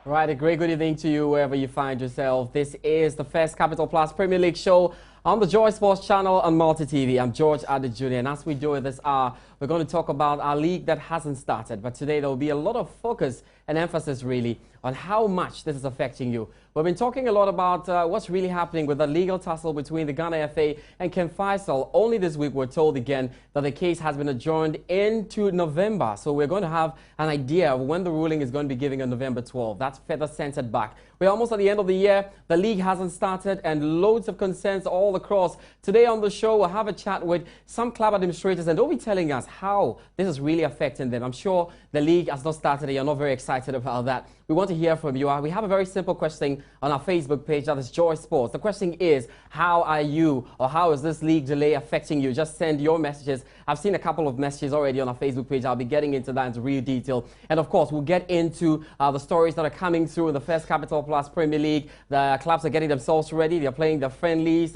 Right, a great good evening to you wherever you find yourself. This is the First Capital Plus Premier League show on the Joy Sports channel on Multi TV. I'm George Addy Jr. and as we do it this hour, we're going to talk about our league that hasn't started. But today there will be a lot of focus and emphasis really on how much this is affecting you. We've been talking a lot about what's really happening with the legal tussle between the Ghana FA and Ken Faisal. Only this week we're told again that the case has been adjourned into November. So we're going to have an idea of when the ruling is going to be given on November 12th. That's further censored back. We're almost at the end of the year. The league hasn't started and loads of concerns all across. Today on the show, we'll have a chat with some club administrators and they'll be telling us how this is really affecting them. I'm sure the league has not started and you're not very excited about that. We want to hear from you. We have a very simple question on our Facebook page, that is Joy Sports. The question is, how are you or how is this league delay affecting you? Just send your messages. I've seen a couple of messages already on our Facebook page. I'll be getting into that in real detail. And of course, we'll get into the stories that are coming through in the First Capital Plus Premier League. The clubs are getting themselves ready. They're playing their friendlies.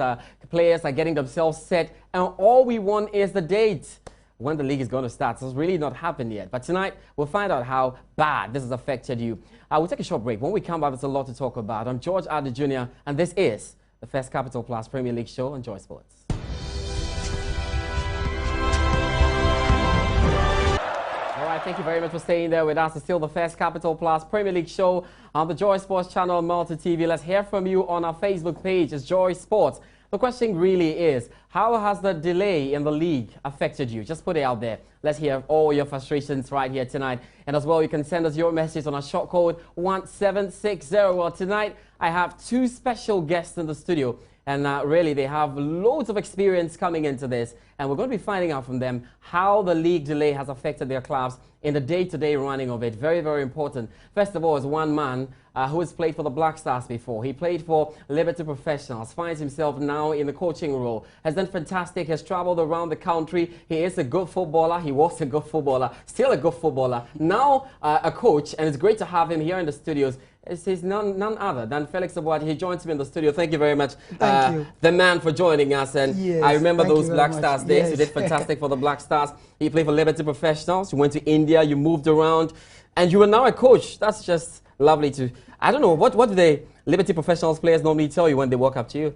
Players are getting themselves set. And all we want is the date when the league is going to start. So it's really not happened yet. But tonight, we'll find out how bad this has affected you. We'll take a short break. When we come back, there's a lot to talk about. I'm George Addy Jr., and this is the First Capital Plus Premier League show on Joy Sports. All right, thank you very much for staying there with us. It's still the First Capital Plus Premier League show on the Joy Sports channel, Multi TV. Let's hear from you on our Facebook page. It's Joy Sports. The question really is, how has the delay in the league affected you? Just put it out there. Let's hear all your frustrations right here tonight. And as well, you can send us your message on our short code 1760. Well, tonight, I have two special guests in the studio. And really, they have loads of experience coming into this. And we're going to be finding out from them how the league delay has affected their clubs in the day-to-day running of it. Very, very important. First of all, is one man who has played for the Black Stars before. He played for Liberty Professionals, finds himself now in the coaching role, has done fantastic, has traveled around the country. He is a good footballer. He was a good footballer, still a good footballer. Now a coach, and it's great to have him here in the studios. It's none other than Felix Aboadi. He joins me in the studio. Thank you very much. Thank you. The man for joining us. And yes, I remember those Black Stars days. Yes. You did fantastic for the Black Stars. You played for Liberty Professionals. You went to India. You moved around. And you are now a coach. That's just lovely to... I don't know. What do the Liberty Professionals players normally tell you when they walk up to you?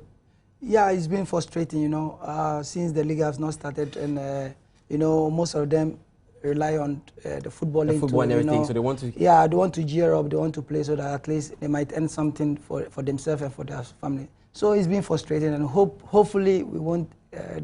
Yeah, it's been frustrating, you know, since the league has not started. And, you know, most of them rely on the footballing. The football and everything, you know, so they want to... Yeah, they want to gear up, they want to play so that at least they might earn something for themselves and for their family. So it's been frustrating and hopefully we want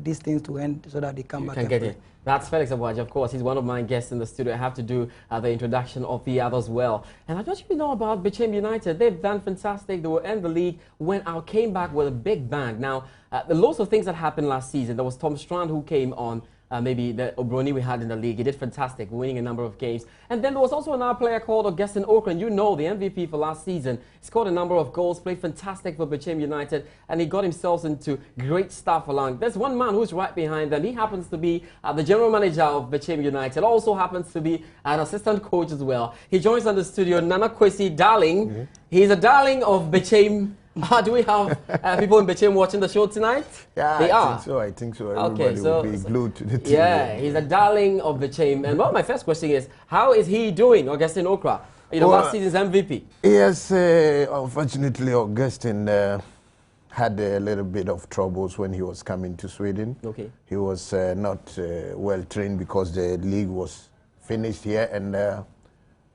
these things to end so that they come back. Can get it. That's Felix Aboadi, of course. He's one of my guests in the studio. I have to do the introduction of the others well. And I don't even know about Bichim United. They've done fantastic. They will end the league, went out, came back with a big bang. Now, the lots of things that happened last season. There was Tom Strand who came on. Maybe the Obroni we had in the league. He did fantastic, winning a number of games. And then there was also another player called Augustine Okran. You know, the MVP for last season. He scored a number of goals, played fantastic for Bichim United, and he got himself into great stuff along. There's one man who's right behind them. He happens to be the general manager of Bichim United. Also happens to be an assistant coach as well. He joins on the studio, Nana Kwesi Darling. Mm-hmm. He's a darling of Bichim. Do we have people in Bichim watching the show tonight? Yeah, they are. I think so. Everybody will be glued to the TV. Yeah, he's a darling of Bichim. And well, my first question is, how is he doing, Augustine Okra? You know, last season's MVP. Yes, unfortunately, Augustine had a little bit of troubles when he was coming to Sweden. Okay. He was not well trained because the league was finished here and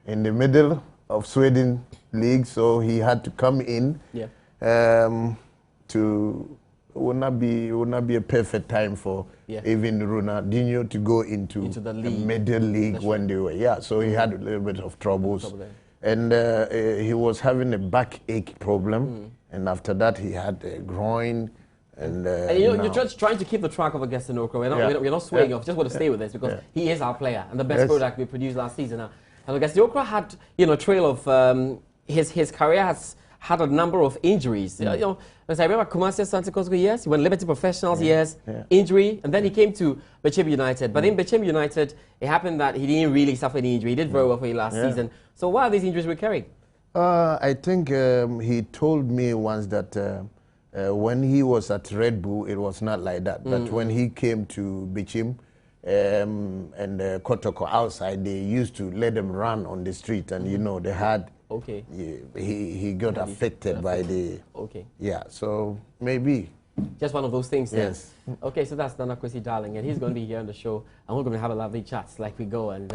in the middle of Sweden league, so he had to come in. Yeah. Would not be a perfect time for even Ronaldinho to go into the middle league when they were so he had a little bit of troubles and he was having a backache problem and after that he had a groin and you're just trying to keep the track of Augustine Okra. We're not swaying off. Just want to stay with this because he is our player and the best product we produced last season. Now, and Augustine Okra had a trail of his career has had a number of injuries. You know, as I remember, Kumasi Santa Cosco, yes, he went Liberty Professionals, yes, injury, and then he came to Bichim United. But in Bichim United, it happened that he didn't really suffer any injury. He did very well for you last season. So why are these injuries recurring? I think he told me once that when he was at Red Bull, it was not like that. But when he came to Bichim, and Kotoko outside, they used to let them run on the street, and you know they had Okay. He got affected by the... Okay. Yeah, so maybe. Just one of those things then. Yes. Okay, so that's Nana Kwesi Darling, and he's going to be here on the show, and we're going to have a lovely chat like we go, and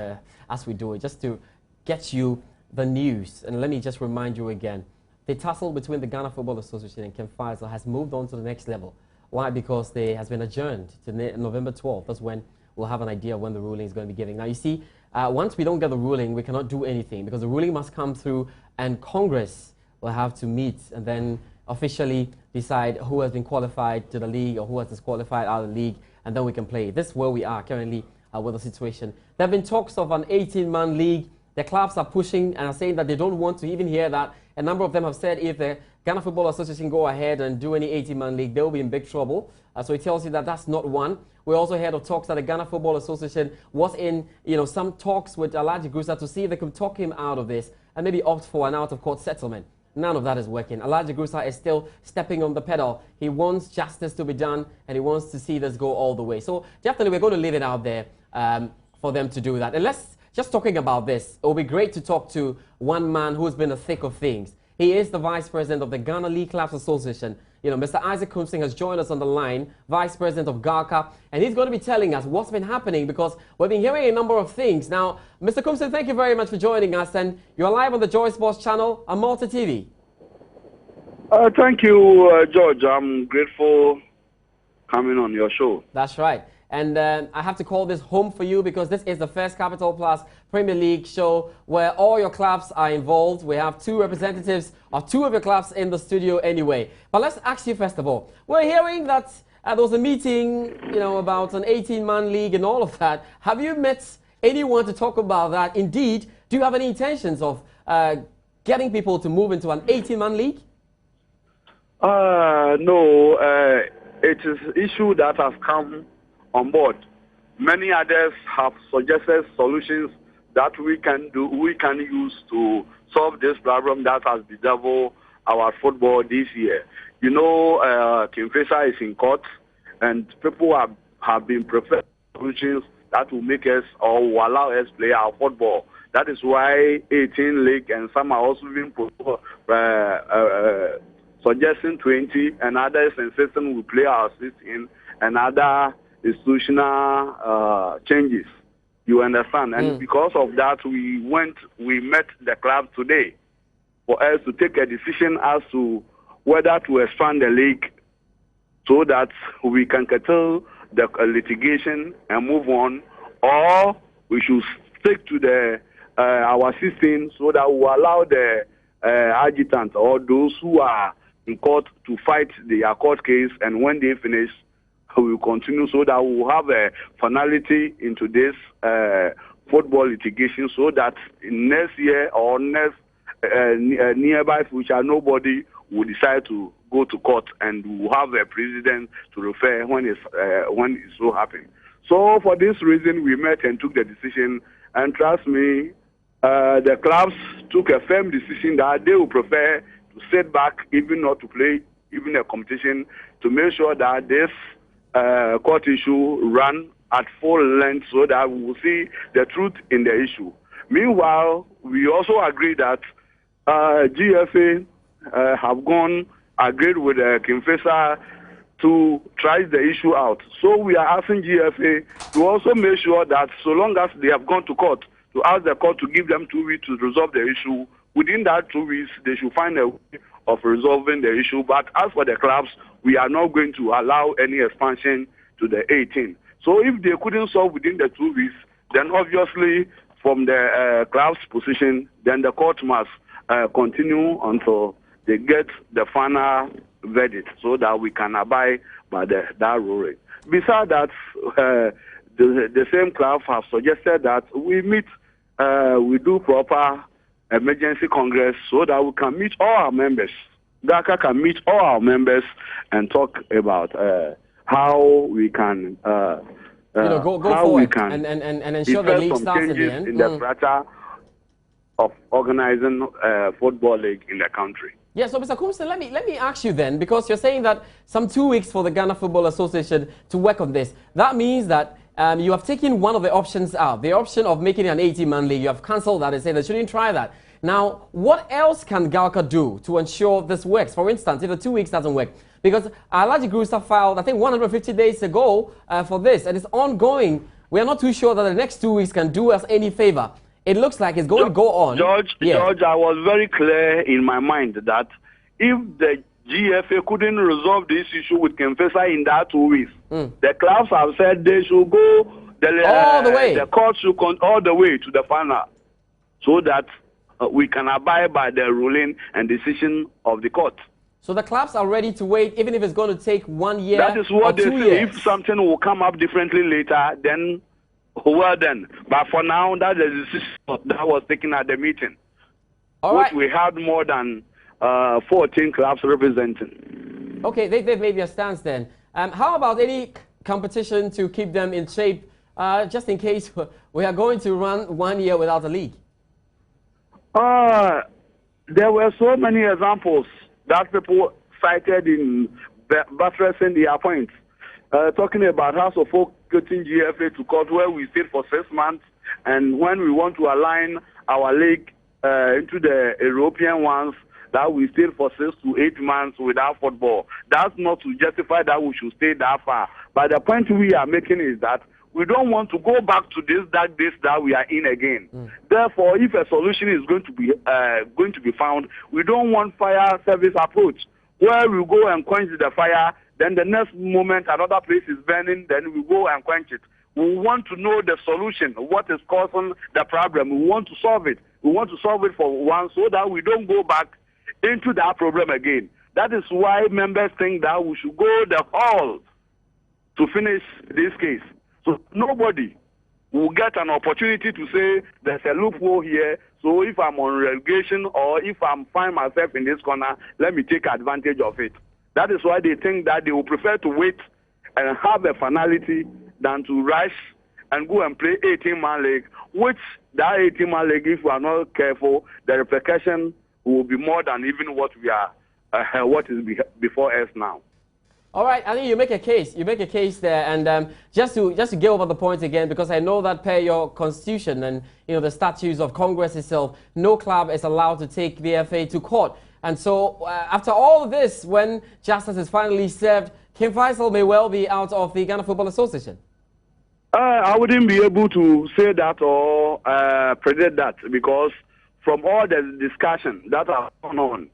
as we do it, just to get you the news. And let me just remind you again, the tussle between the Ghana Football Association and Ken Faisal has moved on to the next level. Why? Because they has been adjourned to November 12th. That's when we'll have an idea of when the ruling is going to be given. Now, you see, once we don't get the ruling, we cannot do anything because the ruling must come through and Congress will have to meet and then officially decide who has been qualified to the league or who has disqualified out of the league, and then we can play. This is where we are currently with the situation. There have been talks of an 18-man league. The clubs are pushing and are saying that they don't want to even hear that. A number of them have said if the Ghana Football Association go ahead and do any 18-man league, they'll be in big trouble. So it tells you that that's not one. We also heard of talks that the Ghana Football Association was in, some talks with Alhaji Grusa to see if they could talk him out of this and maybe opt for an out-of-court settlement. None of that is working. Alhaji Grusa is still stepping on the pedal. He wants justice to be done, and he wants to see this go all the way. So definitely we're going to leave it out there for them to do that. And let's, just talking about this, it will be great to talk to one man who's been in the thick of things. He is the Vice President of the Ghana League Clubs Association. Mr. Isaac Kumsing has joined us on the line, Vice President of GALCA, and he's going to be telling us what's been happening because we've been hearing a number of things. Now, Mr. Kumsing, thank you very much for joining us, and you're live on the Joy Sports channel on Malta TV. Thank you, George. I'm grateful coming on your show. That's right. And I have to call this home for you because this is the first Capital Plus Premier League show where all your clubs are involved. We have two representatives of two of your clubs in the studio anyway. But let's ask you first of all, we're hearing that there was a meeting, about an 18-man league and all of that. Have you met anyone to talk about that? Indeed, do you have any intentions of getting people to move into an 18-man league? No, it is an issue that has come on board. Many others have suggested solutions that we can use to solve this problem that has bedeviled our football this year. King Faisal is in court, and people have been preferring solutions that will make us or will allow us play our football. That is why 18 league and some are also being suggesting 20, and others insisting we play our 16, and other institutional changes. You understand? And because of that, we met the club today for us to take a decision as to whether to expand the league so that we can curtail the litigation and move on, or we should stick to our 16 so that we will allow the adjutants or those who are in court to fight their court case, and when they finish, we will continue so that we will have a finality into this football litigation so that next year or next nearby future, nobody will decide to go to court and we will have a precedent to refer when it so happens. So for this reason, we met and took the decision, and trust me, the clubs took a firm decision that they will prefer to sit back, even not to play even a competition, to make sure that this court issue run at full length so that we will see the truth in the issue. Meanwhile, we also agree that GFA have agreed with King Faisal to try the issue out. So we are asking GFA to also make sure that so long as they have gone to court, to ask the court to give them 2 weeks to resolve the issue, within that 2 weeks, they should find a way of resolving the issue. But as for the clubs, we are not going to allow any expansion to the 18. So if they couldn't solve within the 2 weeks, then obviously from the club's position, then the court must continue until they get the final verdict so that we can abide by that ruling. Besides that, the same club have suggested that we do proper emergency congress so that we can meet all our members. GALCA can meet all our members and talk about how we can go forward and ensure the league starts in the end. In the strata of organizing football league in the country. Yeah, so Mr. Kumsing, let me ask you then, because you're saying that some 2 weeks for the Ghana Football Association to work on this. That means that you have taken one of the options out, the option of making an 18-man league. You have cancelled that and said they shouldn't try that. Now, what else can Galka do to ensure this works? For instance, if the 2 weeks doesn't work, because Alhaji Gurusa filed, I think, 150 days ago for this, and it's ongoing. We are not too sure that the next 2 weeks can do us any favor. It looks like it's going to go on. George, I was very clear in my mind that if the GFA couldn't resolve this issue with Kempesa in that 2 weeks, the clubs have said they should go all the way. The court should go all the way to the final, so that we can abide by the ruling and decision of the court. So the clubs are ready to wait, even if it's going to take 1 year. That is what they say. Years. If something will come up differently later, then well then. But for now, that is the decision that was taken at the meeting. All right. We had more than 14 clubs representing. Okay, they've made their stance then. How about any competition to keep them in shape, just in case we are going to run 1 year without a league? There were so many examples that people cited in buttressing their points. Talking about House of Folk getting GFA to court, where we stayed for 6 months, and when we want to align our league into the European ones, that we stayed for 6 to 8 months without football. That's not to justify that we should stay that far. But the point we are making is that we don't want to go back to this dark days that we are in again. Therefore, if a solution is going to be found, we don't want fire service approach, where we go and quench the fire, then the next moment another place is burning, then we go and quench it. We want to know the solution, what is causing the problem. We want to solve it. We want to solve it for once so that we don't go back into that problem again. That is why members think that we should go the hall to finish this case. So nobody will get an opportunity to say there's a loophole here, so if I'm on relegation or if I'm find myself in this corner, let me take advantage of it. That is why they think that they will prefer to wait and have a finality than to rush and go and play 18-man league, which that 18-man league, if we are not careful, the repercussion will be more than even what we are, what is before us now. All right, I think you make a case. You make a case there, and just to get over the point again, because I know that per your constitution and the statutes of Congress itself, no club is allowed to take the FA to court. And so, after all of this, when justice is finally served, King Faisal may well be out of the Ghana Football Association. I wouldn't be able to say that or predict that, because from all the discussion that has gone on,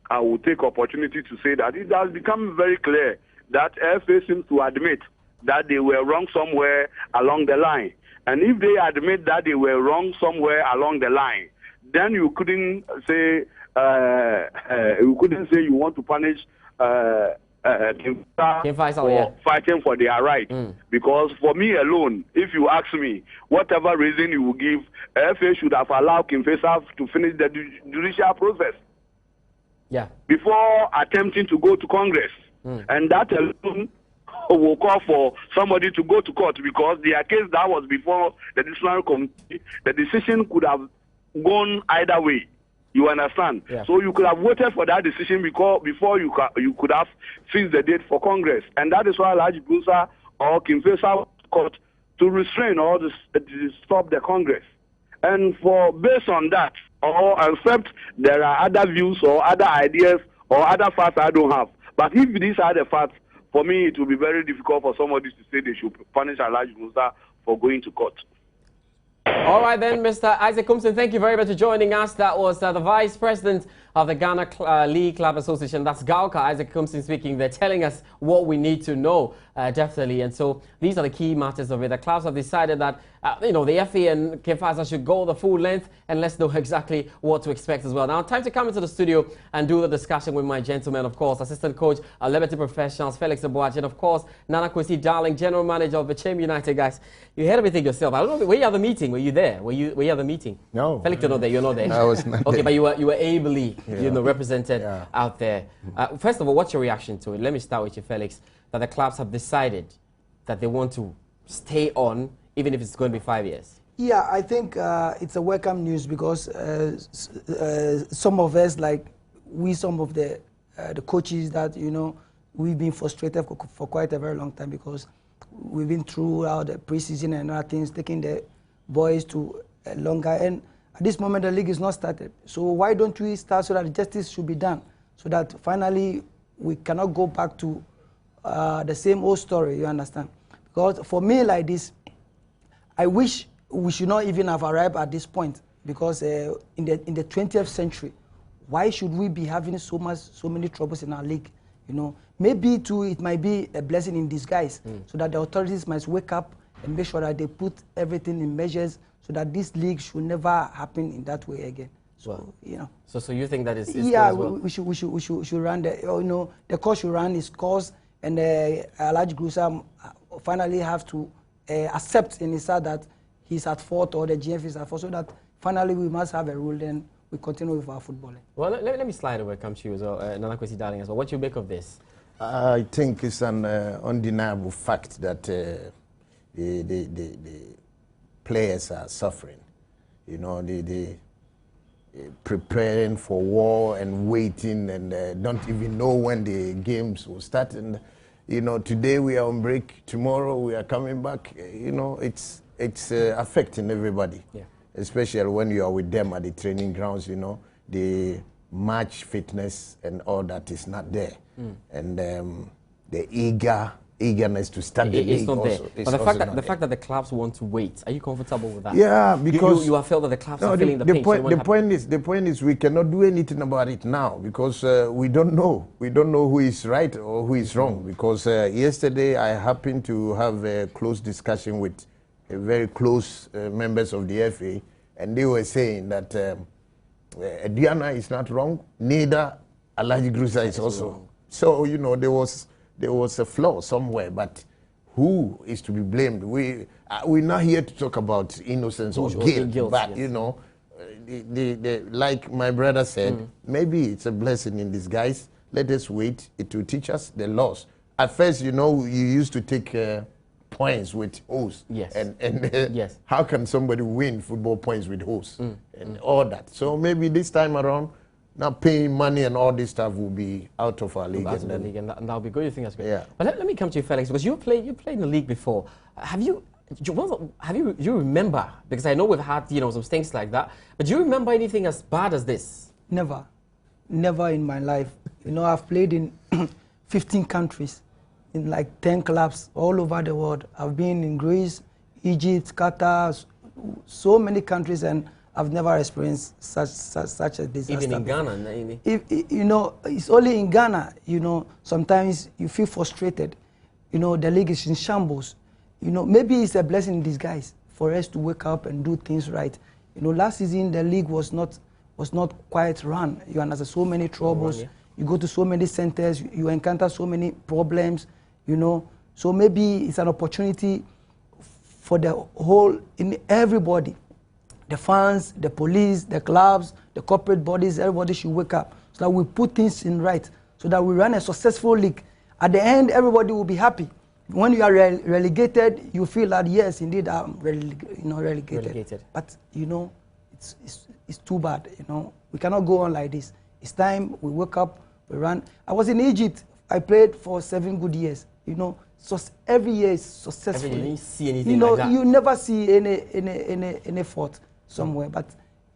I will take opportunity to say that it has become very clear that FA seems to admit that they were wrong somewhere along the line. And if they admit that they were wrong somewhere along the line, then you couldn't say you want to punish King Faisal for fighting for their right. Because for me alone, if you ask me, whatever reason you will give, FA should have allowed King Faisal to finish the judicial process. Yeah. Before attempting to go to Congress. And that alone will call for somebody to go to court, because the case that was before the disciplinary committee, the decision could have gone either way. You understand? Yeah. So you could have waited for that decision before you could have fixed the date for Congress. And that is why Alhaji Gurusa or King Faisal court to restrain or to stop the Congress. And based on that, or except there are other views or other ideas or other facts I don't have. But if these are the facts, for me it will be very difficult for somebody to say they should punish Alhaji Gurusa for going to court. All right then, Mr. Isaac Kumson, thank you very much for joining us. That was the Vice President of the Ghana League Club Association. That's Galka, Isaac Kumson speaking. They're telling us what we need to know, definitely. And so these are the key matters of it. The clubs have decided that, the FA and King Faisal should go the full length, and let's know exactly what to expect as well. Now, time to come into the studio and do the discussion with my gentlemen, of course, Assistant Coach, Liberty Professionals, Felix Aboagye, and of course, Nana Kwesi Darling, General Manager of the Bichem United. Guys, you heard everything yourself. I don't know, were you at the meeting? Were you there? Were you at the meeting? No. Felix, you're not there. You're not there. I was not okay, there. but you were ably, represented out there. First of all, what's your reaction to it? Let me start with you, Felix. That the clubs have decided that they want to stay on, even if it's going to be 5 years. Yeah, I think it's a welcome news, because some of us, like some of the coaches that, we've been frustrated for quite a very long time, because we've been through all the preseason and other things, taking the boys to longer. And At this moment, the league is not started. So why don't we start so that justice should be done, so that finally we cannot go back to the same old story, you understand? Because for me like this, I wish we should not even have arrived at this point, because in the 20th century, why should we be having so many troubles in our league? You know, maybe too it might be a blessing in disguise, so that the authorities must wake up and make sure that they put everything in measures so that this league should never happen in that way again. So, well, you know. So you think that is yeah, well? we should run the, you know, the course should run its course, and Alhaji Grusa finally have to accept in his heart that he's at fault, or the GF is at fault, so that finally we must have a rule, then we continue with our footballing. Well, let me slide over, come to you as well, Nana Kwesi Darling as well. What do you make of this? I think it's an undeniable fact that the players are suffering. You know, they preparing for war and waiting, and don't even know when the games will start. And you know, today we are on break, tomorrow we are coming back. You know, it's affecting everybody. Yeah. Especially when you are with them at the training grounds. You know, the match fitness and all that is not there, and the eagerness to start the league not also. There. But the fact that the clubs want to wait, are you comfortable with that? Yeah, because you have felt that the clubs are feeling the pinch. The point is we cannot do anything about it now, because we don't know. We don't know who is right or who is wrong. Because yesterday I happened to have a close discussion with very close members of the FA, and they were saying that Diana is not wrong, neither Alhaji Grusa is also wrong. So you know, there was a flaw somewhere, but who is to be blamed? We're not here to talk about innocence or guilt, but yes, you know, like my brother said, maybe it's a blessing in disguise. Let us wait. It will teach us the laws. At first, you know, you used to take points with hosts. Yes. And yes. How can somebody win football points with hosts and all that? So maybe this time around, not paying money and all this stuff will be out of our league. And that'll be good. You think that's good? Yeah. But let me come to you, Felix, because you played in the league before. Do you remember? Because I know we've had, you know, some things like that. But do you remember anything as bad as this? Never in my life. You know, I've played in 15 countries, in like 10 clubs all over the world. I've been in Greece, Egypt, Qatar, so many countries, and I've never experienced such a disaster. Even in Ghana? You know, it's only in Ghana, you know, sometimes you feel frustrated. You know, the league is in shambles. You know, maybe it's a blessing in disguise for us to wake up and do things right. You know, last season the league was not quite run. You understand, so many troubles. Yeah. You go to so many centers, you encounter so many problems, you know. So maybe it's an opportunity for the whole, in everybody, the fans, the police, the clubs, the corporate bodies, everybody should wake up so that we put things in right, so that we run a successful league. At the end, everybody will be happy. When you are relegated, you feel that, yes, indeed, I'm relegated. But, you know, it's too bad, you know. We cannot go on like this. It's time we wake up, we run. I was in Egypt. I played for 7 good years, you know. So every year is successful. Every year you see anything, you know, like that. You never see any fault somewhere. But,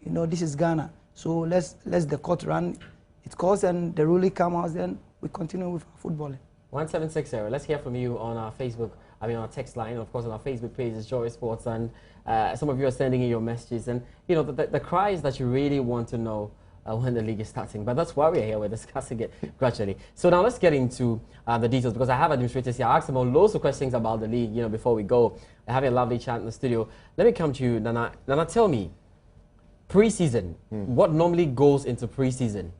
you know, this is Ghana. So let's the court run its course, and the ruling come out, then we continue with our footballing. 1760. Let's hear from you on our Facebook, on our text line. Of course, on our Facebook page is Joy Sports, and some of you are sending in your messages. And, you know, the cries that you really want to know when the league is starting. But that's why we're here. We're discussing it gradually. So now let's get into the details, because I have administrators here. I asked them loads of questions about the league, you know, before we go. We're having a lovely chat in the studio. Let me come to you, Nana. Nana, tell me, pre-season, what normally goes into pre-season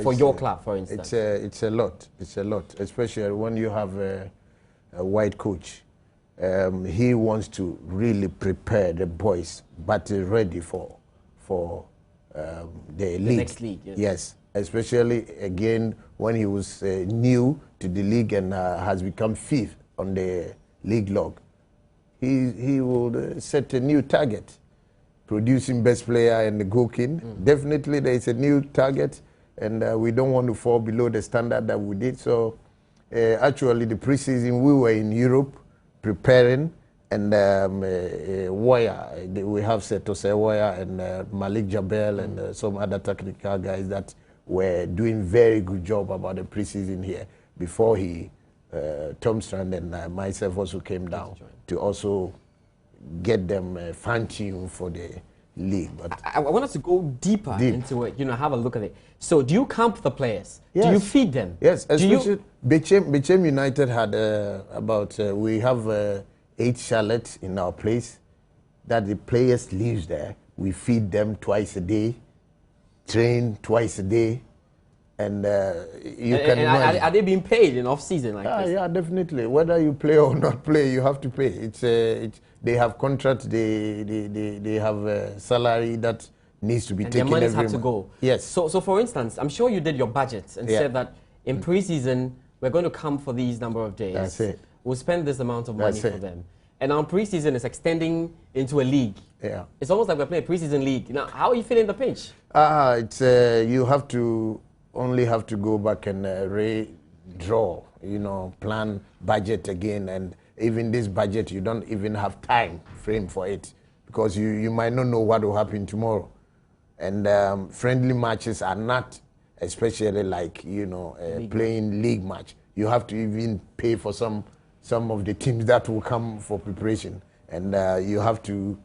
for your club, for instance? It's a lot. It's a lot, especially when you have a white coach. He wants to really prepare the boys, but ready for the league. Next league. Yes, especially again when he was new to the league and has become 5th on the league log. He will set a new target, producing best player and the goal king. Definitely there is a new target, and we don't want to fall below the standard that we did. So actually the preseason we were in Europe preparing, and Warrior. We have Setose Warrior and Malik Jabel and some other technical guys that were doing very good job about the preseason here before Tom Strand and myself also came down to also get them fine-tuned for the league. But I want us to go deeper into it, have a look at it. So do you camp the players? Yes. Do you feed them? Yes, especially Bechem United had we have 8 chalets in our place that the players live there. We feed them twice a day, train twice a day, and are they being paid in off-season like this? Yeah, definitely. Whether you play or not play, you have to pay. They have contracts. They have a salary that needs to be taken. Their monies have to go. Yes. So for instance, I'm sure you did your budgets and said that in preseason we're going to come for these number of days. That's it. We'll spend this amount of money for them. And our preseason is extending into a league. Yeah. It's almost like we're playing a preseason league. Now, how are you feeling the pinch? You only have to go back and redraw, plan budget again. And even this budget, you don't even have time frame for it because you might not know what will happen tomorrow. And friendly matches are not, especially like, playing league match. You have to even pay for some of the teams that will come for preparation. And you have to,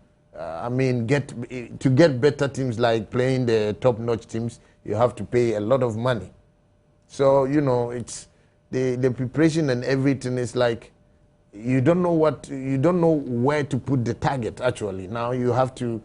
get better teams like playing the top-notch teams, you have to pay a lot of money. So, it's the preparation and everything is like, you don't know where to put the target actually. Now you have to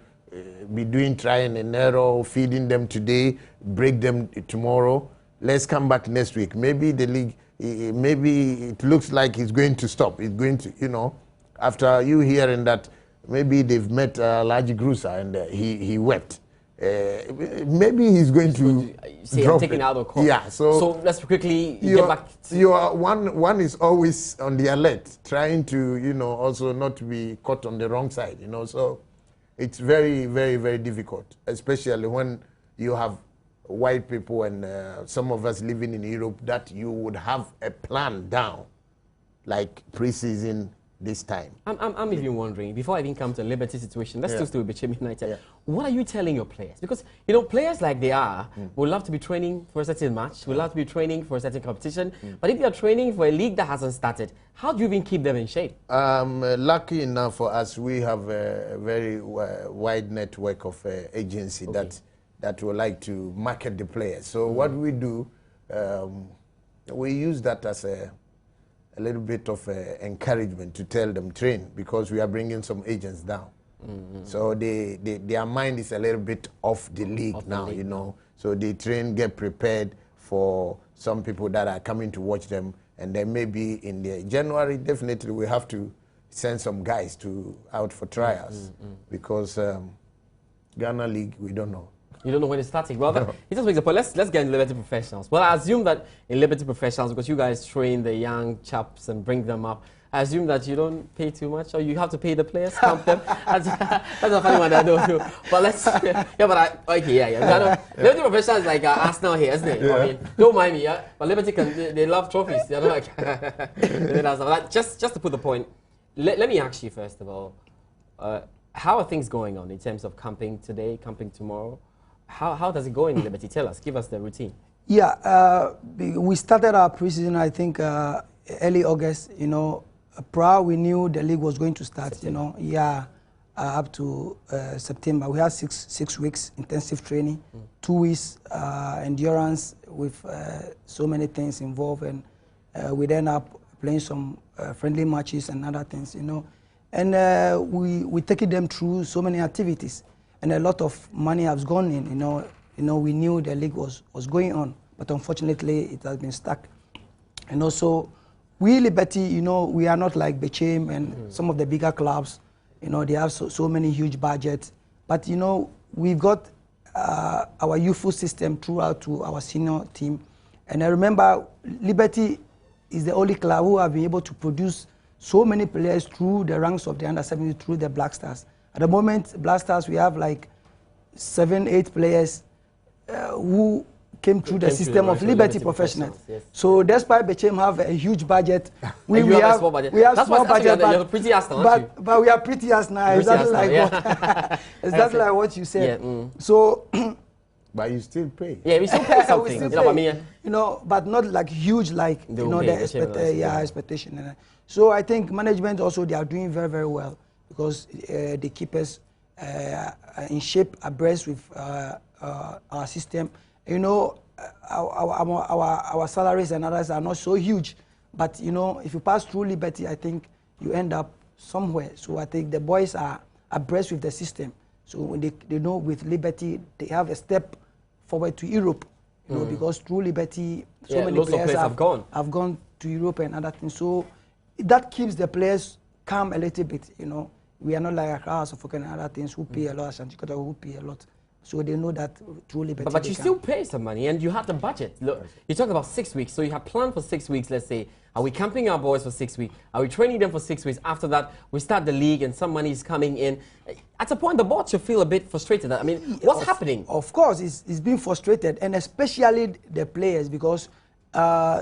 be doing trying and error, feeding them today, break them tomorrow. Let's come back next week. Maybe the league, maybe it looks like it's going to stop. It's going to, after you hearing that maybe they've met Laji Grusa and he wept. Maybe he's going to say drop I'm taking out of court. Yeah, so let's quickly get back. One is always on the alert, trying to also not to be caught on the wrong side. So it's very, very, very difficult, especially when you have white people and some of us living in Europe that you would have a plan down, like preseason. This time. I'm even wondering, before I even come to the Liberty situation, let's still be Bechem United. What are you telling your players? Because, players like they are would love to be training for a certain match, would love to be training for a certain competition, but if you're training for a league that hasn't started, how do you even keep them in shape? Lucky enough for us, we have a very wide network of agency that would like to market the players. So what we do, we use that as a little bit of encouragement to tell them train because we are bringing some agents down. So their mind is a little bit off the league now, So they train, get prepared for some people that are coming to watch them. And then maybe in the January, definitely we have to send some guys out for trials because Ghana League, we don't know. You don't know when it's starting. Well, it just makes a point. Let's get in Liberty Professionals. Well, I assume that in Liberty Professionals, because you guys train the young chaps and bring them up, I assume that you don't pay too much, or you have to pay the players, camp them. That's a funny one I know too. But Liberty Professionals is like Arsenal here, isn't it? I mean, don't mind me, but Liberty they love trophies. They're not like just to put the point. Let me ask you first of all, how are things going on in terms of camping today, camping tomorrow? How does it go in Liberty? Tell us. Give us the routine. Yeah, we started our preseason, I think, early August. Prior we knew the league was going to start. September. Up to September. We had six weeks intensive training, 2 weeks endurance with so many things involved, and we then up playing some friendly matches and other things. And we taking them through so many activities. And a lot of money has gone in. We knew the league was going on, but unfortunately it has been stuck. And also, we Liberty, we are not like Bechem and some of the bigger clubs. They have so many huge budgets. But we've got our youthful system throughout to our senior team. And I remember Liberty is the only club who have been able to produce so many players through the ranks of the under-17, through the Black Stars. At the moment, Black Stars, we have like 7, 8 players who came through the system of Liberty Professionals. Yes. So despite Bechem have a huge budget, we have small budget. We have small budget, but we are pretty as now. Exactly like what exactly like what you said. Yeah, So. But you still pay. Yeah, we still pay something. You know, but not like huge like the expectation. So I think management also they are doing very, very well because they keep us in shape, abreast with our system. You know, our salaries and others are not so huge, but you know, if you pass through Liberty, I think you end up somewhere. So I think the boys are abreast with the system. So when they know with Liberty, they have a step forward to Europe, you know, because through Liberty, so many players have gone to Europe and other things. So that keeps the players calm a little bit, you know. We are not like Accra, Suffolk and other things who pay a lot, Ashanti Kotoko who pay a lot. So they know that through Liberty. But you still pay some money and you have the budget. Look, you talked about 6 weeks, so you have planned for 6 weeks, let's say. Are we camping our boys for 6 weeks? Are we training them for 6 weeks? After that, we start the league and some money is coming in. At a point, the board should feel a bit frustrated. I mean, what's happening? Of course, it's being frustrated, and especially the players, because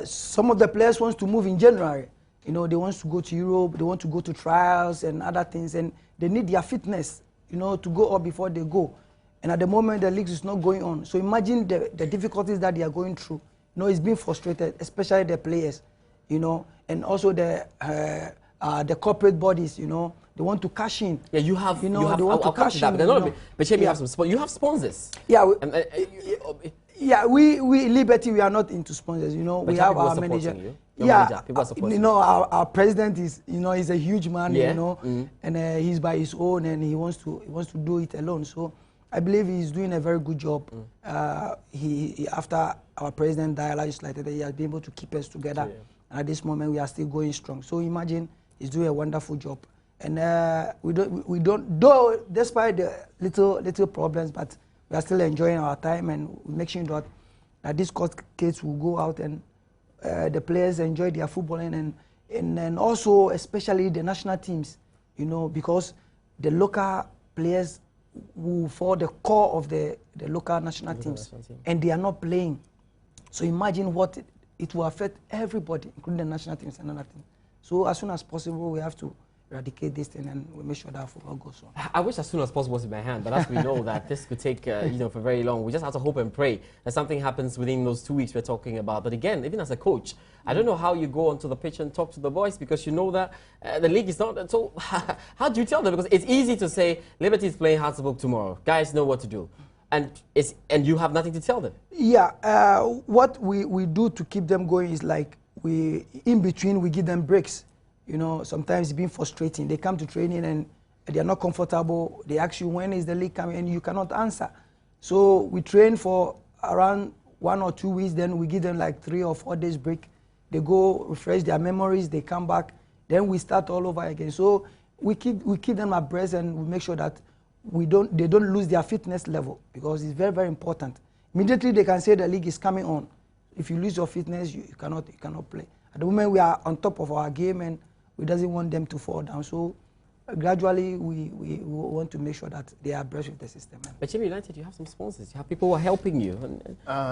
some of the players want to move in January. You know, they want to go to Europe, they want to go to trials and other things, and they need their fitness, you know, to go up before they go. And at the moment, the league is not going on. So imagine the difficulties that they are going through. You know, it's being frustrated, especially the players, you know, and also the corporate bodies, you know, they want to cash in. Yeah, you have, you know, they want to cash in. But you have some, you have sponsors. Yeah, yeah, we Liberty, we are not into sponsors, you know. But we have our manager. You know, our president is, you know, he's a huge man, you know, and he's by his own, and he wants to do it alone. So I believe he's doing a very good job. He after our president died, legislated, he has been able to keep us together. And at this moment, we are still going strong. So imagine he's doing a wonderful job. And we don't, though, despite the little problems, but we are still enjoying our time, and we make sure that these court case will go out and the players enjoy their footballing, and also especially the national teams, you know, because the local players will form the core of the local national teams, and they are not playing. So imagine what it will affect everybody, including the national teams and other things. So as soon as possible, we have to eradicate this thing, and we make sure that football goes on. I wish as soon as possible was in my hand, but as we know that this could take, you know, for very long. We just have to hope and pray that something happens within those 2 weeks we're talking about. But again, even as a coach, I don't know how you go onto the pitch and talk to the boys, because you know that the league is not. So how do you tell them? Because it's easy to say Liberty is playing Hartlepool tomorrow. Guys know what to do. And you have nothing to tell them. Yeah, what we do to keep them going is like in between we give them breaks. You know, sometimes it's been frustrating. They come to training and they are not comfortable. They ask you, when is the league coming? And you cannot answer. So we train for around 1 or 2 weeks. Then we give them like 3 or 4 days break. They go refresh their memories. They come back. Then we start all over again. So we keep them abreast, and we make sure that they don't lose their fitness level, because it's very, very important. Immediately they can say the league is coming on. If you lose your fitness, you cannot play. At the moment we are on top of our game, and we doesn't want them to fall down. So gradually we want to make sure that they are abreast with the system. But Chimmy United, you have some sponsors. You have people who are helping you, and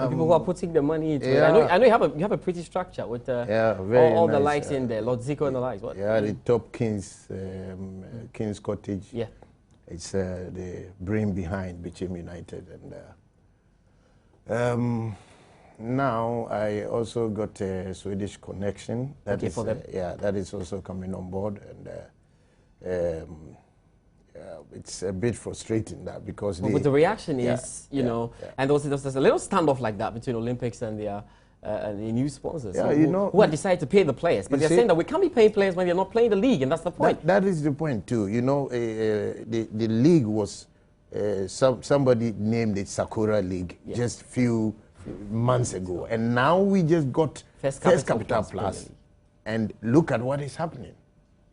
people who are putting the money into it. I know you have a pretty structure with all nice, the likes in there, Lord Zico and the likes. What? Yeah, the top King's Cottage. Yeah. It's the brain behind Bechem United, and now I also got a Swedish connection. That is, that is also coming on board, and it's a bit frustrating that because but the reaction is, you know, and there's a little standoff like that between Olympics and the new sponsors who have decided to pay the players, but they're saying that we can't be paying players when they're not playing the league, and that's the point. That is the point too. You know, the league was somebody named it Sakura League just few months ago, and now we just got First Capital Plus, and look at what is happening.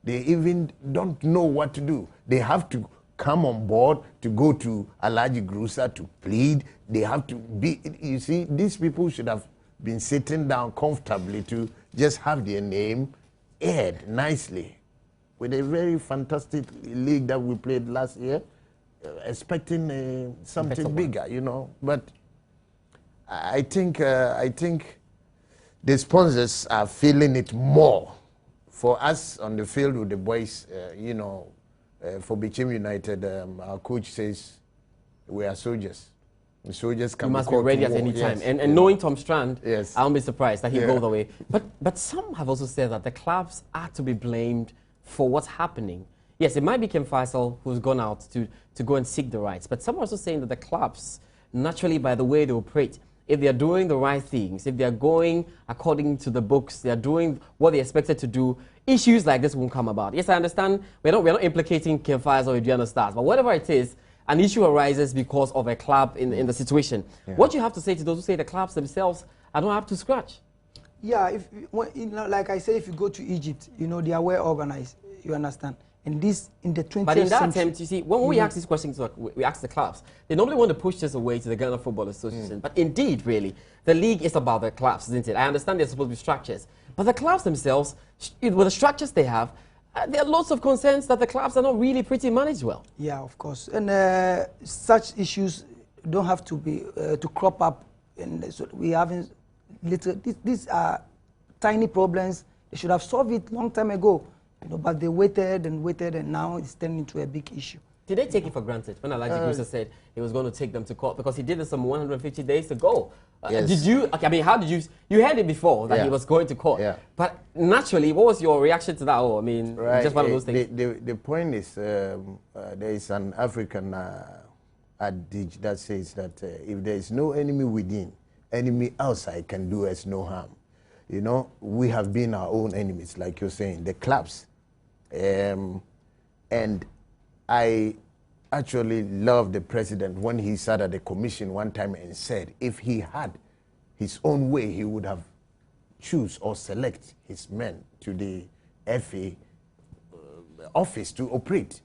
They even don't know what to do. They have to come on board to go to Alhaji Grusa to plead. They have to be. You see, these people should have been sitting down comfortably to just have their name aired nicely, with a very fantastic league that we played last year, expecting something bigger, you know. But I think the sponsors are feeling it more. For us on the field with the boys, you know, for Bichim United, our coach says we are soldiers. The soldiers can you must be ready at any time. Yes. And knowing Tom Strand, yes, I'll be surprised that he'll go the way. But some have also said that the clubs are to be blamed for what's happening. Yes, it might be Ken Faisal who's gone out to go and seek the rights. But some are also saying that the clubs, naturally by the way they operate, if they are doing the right things, if they are going according to the books, they are doing what they're expected to do, issues like this won't come about. Yes, I understand we're not implicating Ken Faisal or Aduana Stars, but whatever it is, an issue arises because of a club in the situation. Yeah. What you have to say to those who say the clubs themselves are not up to scratch? Yeah, you know, like I say, if you go to Egypt, you know, they are well organized, you understand? And this, in the 20th century... But in that attempt, you see, when we ask these questions, we ask the clubs, they normally want to push this away to the Ghana Football Association. But indeed, really, the league is about the clubs, isn't it? I understand there's supposed to be structures. But the clubs themselves, with the structures they have, there are lots of concerns that the clubs are not really pretty managed well. Yeah, of course. And such issues don't have to be, to crop up. And so we haven't little, these are tiny problems. They should have solved it long time ago. You know, but they waited, and now it's turned into a big issue. Did they take it for granted when Alhaji Kusa said he was going to take them to court? Because he did this some 150 days ago. Yes. Did you, okay, I mean, how did you heard it before that he was going to court. Yeah. But naturally, what was your reaction to that? Oh, I mean, just one of those things. The point is, there is an African adage that says that if there is no enemy within, enemy outside can do us no harm. You know, we have been our own enemies, like you're saying, the clubs. And I actually love the president when he sat at the commission one time and said if he had his own way, he would have choose or select his men to the FA office to operate.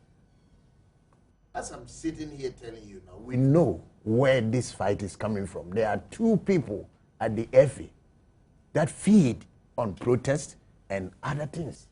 As I'm sitting here telling you now, we know where this fight is coming from. There are two people at the FA that feed on protest and other things.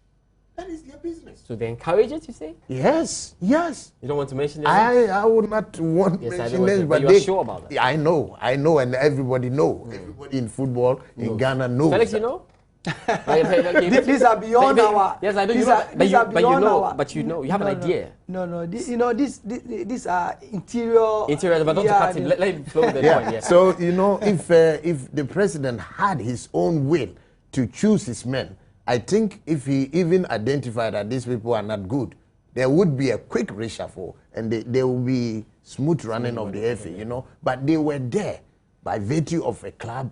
That is their business. So they encourage it, you say? Yes, yes. You don't want to mention their names? I would not want to mention names, but you are sure about that? Yeah, I know, and everybody know. Everybody in football in Ghana knows. Felix, you know? These are beyond our... Yes, I know. But you know, you have an idea. No, you know, these are interior... Interior, but don't cut him. Let him flow the point, yeah. So, you know, if the president had his own will to choose his men, I think if he even identified that these people are not good, there would be a quick reshuffle and there will be smooth running of the FA, you know. But they were there by virtue of a club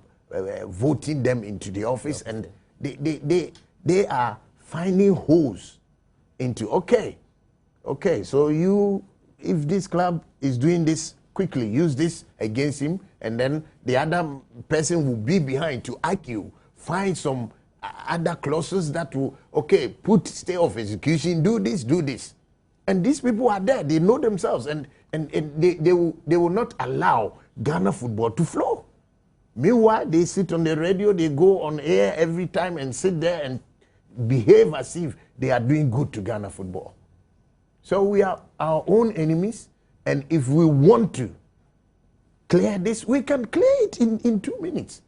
voting them into the office, and they are finding holes into, okay, so if this club is doing this quickly, use this against him, and then the other person will be behind to argue, find some other clauses that will, put stay of execution, do this. And these people are there, they know themselves, and they will not allow Ghana football to flow. Meanwhile, they sit on the radio, they go on air every time and sit there and behave as if they are doing good to Ghana football. So we are our own enemies, and if we want to clear this, we can clear it in 2 minutes.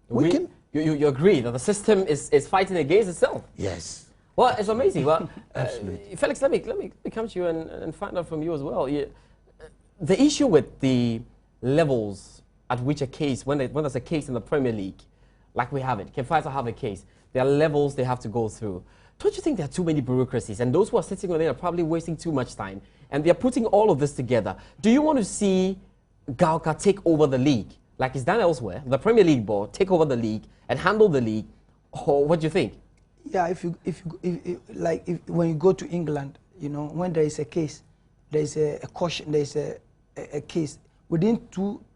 We can. You agree that the system is fighting against itself? Yes. Well, it's amazing. Well, Felix, let me come to you and find out from you as well. The issue with the levels at which a case, when there's a case in the Premier League, like we have it, Ken Faisal have a case, there are levels they have to go through. Don't you think there are too many bureaucracies, and those who are sitting on it are probably wasting too much time, and they're putting all of this together? Do you want to see Galka take over the league, like it's done elsewhere, the Premier League board take over the league and handle the league, or what do you think? Yeah, when you go to England, you know, when there is a case, there is a caution, there is a case, within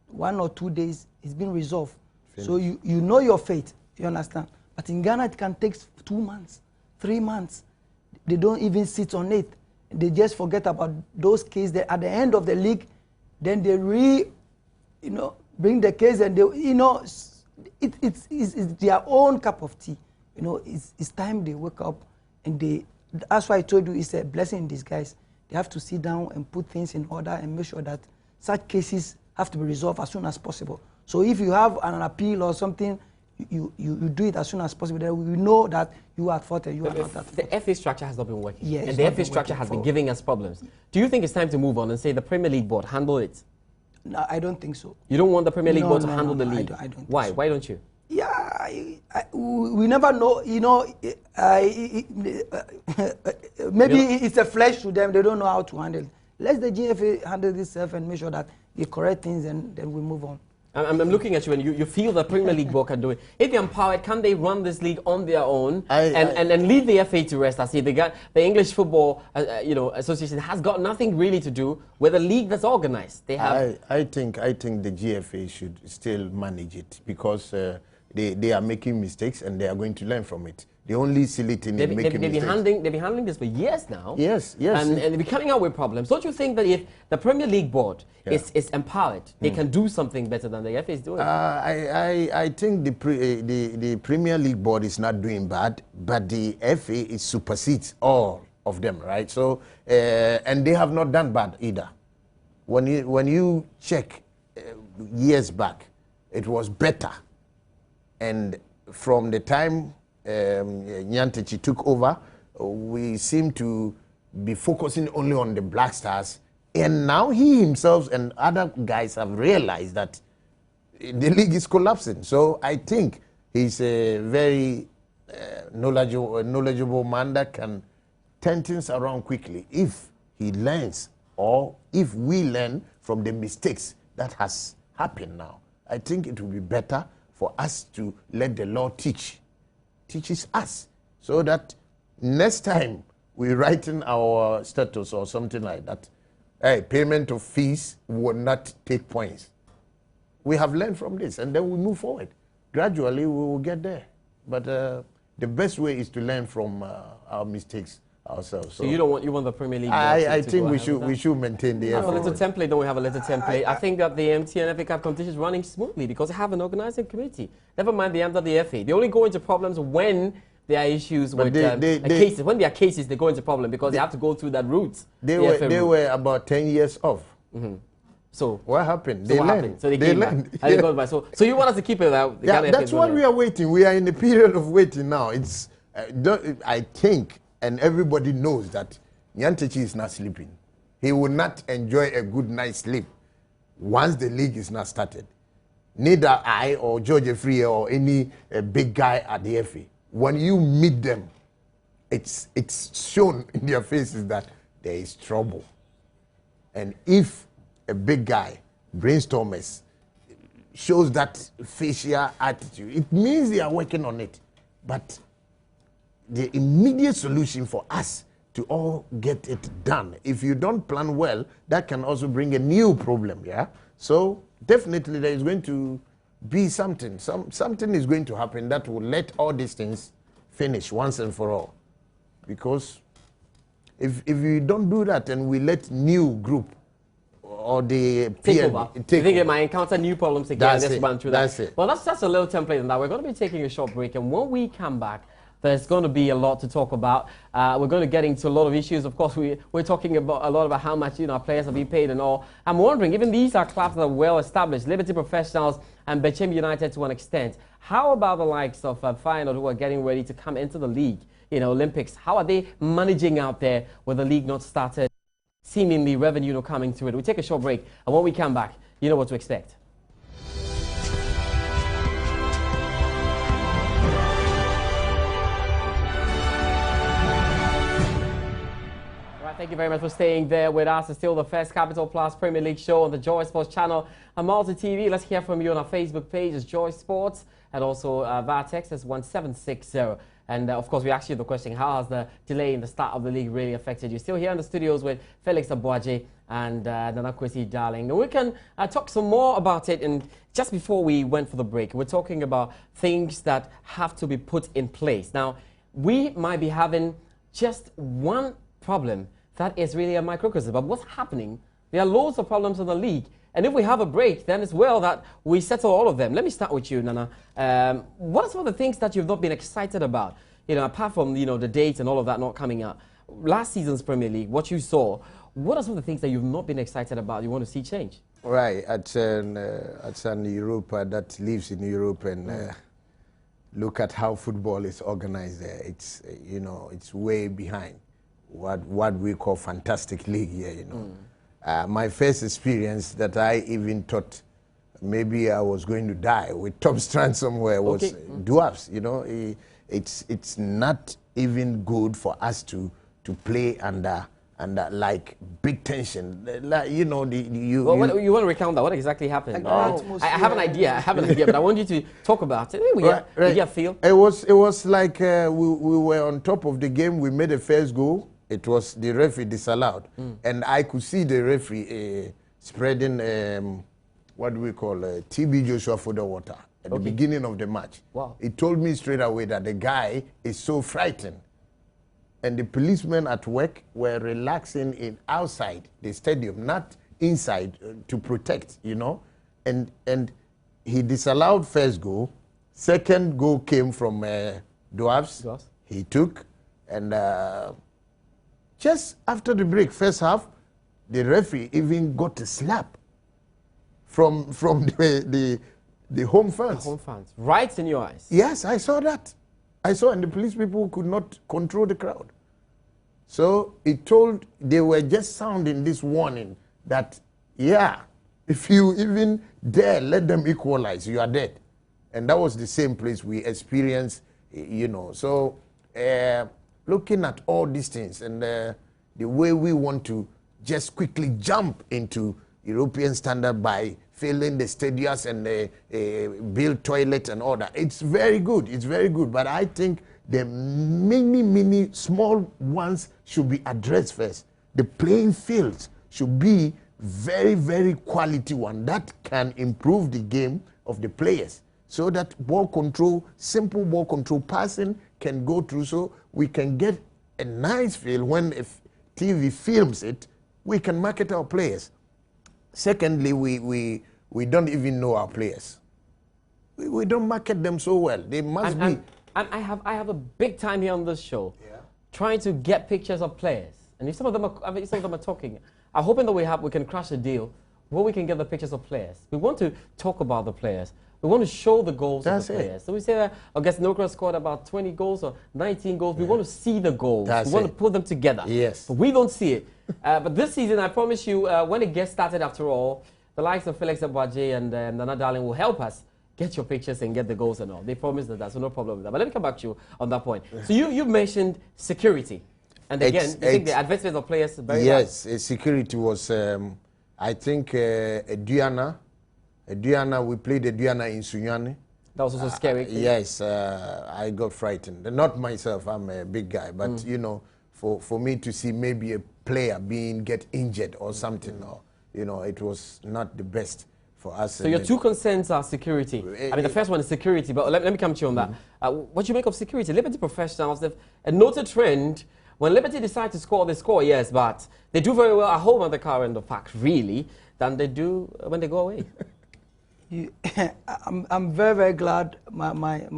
1 or 2 days, it's been resolved. Finished. So you know your fate, you understand? But in Ghana, it can take 2 months, 3 months. They don't even sit on it. They just forget about those cases. That at the end of the league, then they bring the case, and it's their own cup of tea. You know, it's time they wake up, and that's why I told you it's a blessing in disguise. They have to sit down and put things in order and make sure that such cases have to be resolved as soon as possible, So if you have an appeal or something, you do it as soon as possible. Then we know that you are at fault and you are not at fault. The FA structure has not been working. Yeah, and the FA structure has been giving us problems. Do you think it's time to move on and say the Premier League board handle it? No, I don't think so. You don't want the Premier League board to handle the league? I don't Why? so. Why don't you? Yeah, we never know. You know, maybe it's a flesh to them. They don't know how to handle it. Let the GFA handle this stuff and make sure that they correct things, and then we move on. I'm looking at you, and you feel the Premier League board can do it. If they're empowered, can they run this league on their own and leave the FA to rest? I see the English Football Association has got nothing really to do with a league that's organized. They have. I think the GFA should still manage it because they are making mistakes and they are going to learn from it. The only silly thing is making mistakes. They've been handling this for years now. Yes. And they've been coming out with problems. Don't you think that if the Premier League board is empowered, they can do something better than the FA is doing? I think the Premier League board is not doing bad, but the FA supersedes all of them, right? So, and they have not done bad either. When you check years back, it was better. And from the time Nyantakyi took over, we seem to be focusing only on the Black Stars, and now he himself and other guys have realized that the league is collapsing. So I think he's a very knowledgeable man that can turn things around quickly if he learns, or if we learn from the mistakes that has happened now. I think it will be better for us to let the law teaches us, so that next time we write in our status or something like that, hey, payment of fees will not take points. We have learned from this, and then we move forward. Gradually, we will get there. But the best way is to learn from our mistakes ourselves. So you want the Premier League? I think we should maintain the FA. FA. A little template. Don't we have a little template? I think that the MTN FA Cup competition is running smoothly because they have an organizing committee. Never mind the end of the FA. They only go into problems when there are issues with cases. When there are cases, they go into problem because they have to go through that route. They were about 10 years off. Mm-hmm. So what happened? So they learned. Yeah. So you want us to keep it out? Yeah, that's what we are waiting. We are in the period of waiting now. It's I think, and everybody knows that Nyantakyi is not sleeping. He will not enjoy a good night's sleep once the league is not started. Neither I or George Free or any big guy at the FA. When you meet them, it's shown in their faces that there is trouble. And if a big guy, brainstormers, shows that facial attitude, it means they are working on it. But the immediate solution for us to all get it done, if you don't plan well, that can also bring a new problem, yeah? So definitely there is going to be something. Something is going to happen that will let all these things finish once and for all. Because if we don't do that and we let new group or the take over. You think they might encounter new problems again? Let's run through that. That's it. Well, that's just a little template on that. We're going to be taking a short break, and when we come back, there's going to be a lot to talk about. We're going to get into a lot of issues. Of course, we're talking about a lot about how much our players have been paid and all. I'm wondering, even these are clubs that are well established, Liberty Professionals and Bechem United to an extent. How about the likes of Feyenoord, who are getting ready to come into the league? Olympics. How are they managing out there with the league not started? Seemingly revenue not coming through it. We take a short break, and when we come back, you know what to expect. Thank you very much for staying there with us. It's still the First Capital Plus Premier League show on the Joy Sports channel and Multi TV. Let's hear from you on our Facebook page. It's Joy Sports, and also via text as 1760. And of course, we asked you the question: how has the delay in the start of the league really affected you? Still here in the studios with Felix Abuaje and Nana Kwesi Darling. And we can talk some more about it. And just before we went for the break, we're talking about things that have to be put in place. Now, we might be having just one problem that is really a microcosm. But what's happening? There are loads of problems in the league. And if we have a break, then it's well that we settle all of them. Let me start with you, Nana. What are some of the things that you've not been excited about? Apart from, the dates and all of that not coming out. Last season's Premier League, what you saw, what are some of the things that you've not been excited about you want to see change? Right, at an Europa that lives in Europe and look at how football is organized there. It's you know, it's way behind what we call fantastic league here. You know, my first experience that I even thought maybe I was going to die with Tom Strand somewhere was Dwarfs. You know, it's not even good for us to play under like big tension, like, you know, you want to recount that? What exactly happened? I have an idea. But I want you to talk about it. Did you feel? It was like we were on top of the game. We made a first goal. It was the referee disallowed, and I could see the referee spreading what do we call TB Joshua for the water at the beginning of the match. Wow! He told me straight away that the guy is so frightened. And the policemen at work were relaxing outside the stadium, not inside, to protect, you know. And he disallowed first goal. Second goal came from Dwarfs. He took. And just after the break, first half, the referee even got a slap from the home fans. The home fans. Right in your eyes. Yes, I saw that. And the police people could not control the crowd. So they were just sounding this warning that, yeah, if you even dare let them equalize, you are dead. And that was the same place we experienced, you know. So looking at all these things and the way we want to just quickly jump into European standard by filling the stadiums and build toilets and all that. It's very good. It's very good. But I think the many small ones should be addressed first. The playing fields should be very quality one that can improve the game of the players, so that ball control, simple ball control passing can go through, so we can get a nice feel when if TV films it, we can market our players. Secondly, we don't even know our players. We don't market them so well. They must be. And I have a big time here on this show, trying to get pictures of players. And if some of them are talking, I'm hoping that we can crash a deal where we can get the pictures of players. We want to talk about the players. We want to show the goals of the players. So we say that I guess Nokra scored about 20 goals or 19 goals. We want to see the goals. We want to put them together. Yes. But we don't see it. But this season, I promise you, when it gets started after all, the likes of Felix Abuaje and Nana Darling will help us get your pictures and get the goals and all. They promised that, so no problem with that. But let me come back to you on that point. So you mentioned security. And again, you think the advancement of players very bad? Yes, security was, I think, Diana, we played Diana in Sunyani. That was also scary. Yes, I got frightened. Not myself, I'm a big guy, but you know, for me to see maybe a player get injured or something, or you know, it was not the best for us. So your two concerns are security. I mean, the first one is security, but let me come to you on that. What do you make of security? Liberty professionals have a noted trend. When Liberty decide to score, they score, yes, but they do very well at home at the car end of fact, really, than they do when they go away. I'm very glad my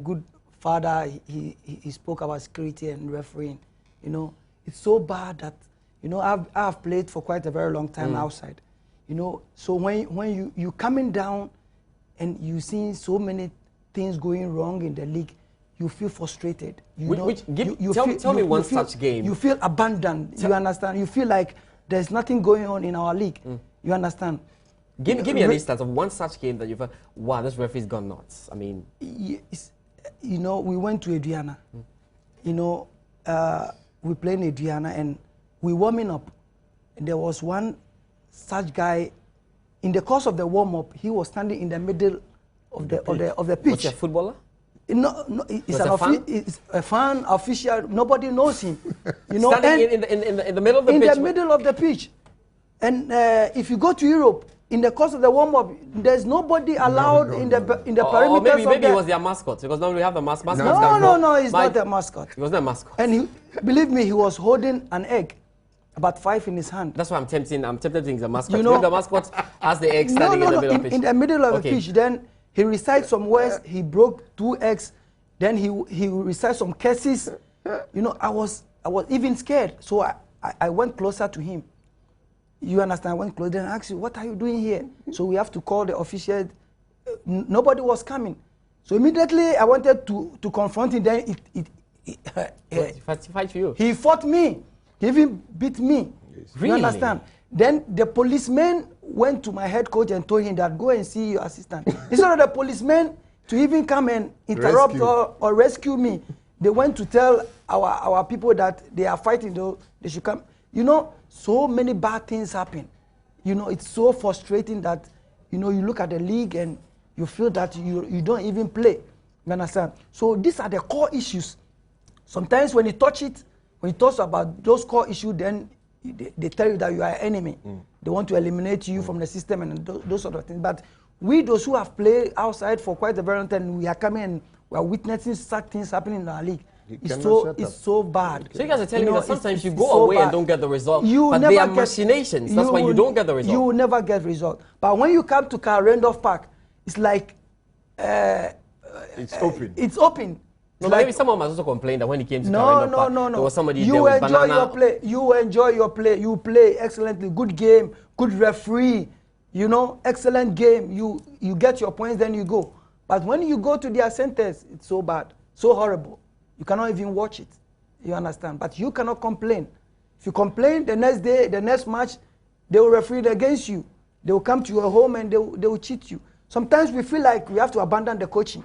good father he spoke about security and refereeing. You know, it's so bad that, you know, I've played for quite a very long time outside. You know, so when you coming down and you see so many things going wrong in the league, you feel frustrated. Tell me one such game. You feel abandoned. You understand? You feel like there's nothing going on in our league. You understand? Give me an instance of one such game that you felt, wow, this referee's gone nuts. I mean, you know, we went to Adriana. You know, we played in Adriana and we warming up. And there was one such guy. In the course of the warm up, he was standing in the middle of the pitch. Was he a footballer? No, it's a fan, official. Nobody knows him. You know, standing in the middle of the pitch. In the middle of the pitch. And if you go to Europe, in the course of the warm-up, there's nobody allowed in the perimeter. Maybe he was their mascot, because now we have the mascot. No, he's not a mascot. He was not a mascot. And believe me, he was holding an egg, about 5 in his hand. That's why I'm tempted to think the mascot. You know, the mascot has the egg standing in the middle of the pitch. In the middle of the pitch, then he recites some words. He broke 2 eggs. Then he recites some curses. You know, I was even scared, so I went closer to him. You understand? When Claudine asks you, what are you doing here? So we have to call the official. Nobody was coming. So immediately I wanted to confront him. Then fight for you. He fought me. He even beat me. Yes. Really? You understand? Then the policeman went to my head coach and told him that go and see your assistant. Instead of the policeman to even come and interrupt or rescue me, they went to tell our people that they are fighting, though they should come. You know, so many bad things happen. You know, it's so frustrating that, you know, you look at the league and you feel that you don't even play. You understand? So these are the core issues. Sometimes when you touch it, when you talk about those core issues, then they tell you that you are an enemy. They want to eliminate you from the system and those sort of things. But we, those who have played outside for quite a very long time, we are coming and we are witnessing such things happening in our league. It's so bad. So you guys are telling me that sometimes you go away and don't get the result, but they are machinations. That's why you don't get the result. You will never get result. But when you come to Randolph Park, it's like it's open. It's open. No, but maybe someone must also complain that when he came to Randolph Park, there was somebody there with banana. You enjoy your play. You enjoy your play. You play excellently. Good game. Good referee. You know, excellent game. You get your points, then you go. But when you go to their centers, it's so bad, so horrible. You cannot even watch it. You understand? But you cannot complain. If you complain, the next day, the next match, they will referee it against you. They will come to your home and they will cheat you. Sometimes we feel like we have to abandon the coaching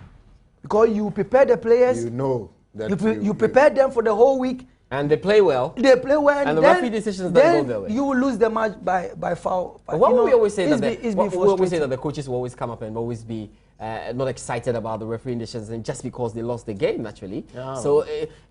because you prepare the players. You know that you prepare them for the whole week. And they play well. They play well. And the referee decisions don't go their way. You will lose the match by foul. But what we always say that the coaches will always come up and always be not excited about the referee decisions, and just because they lost the game, naturally. Oh. So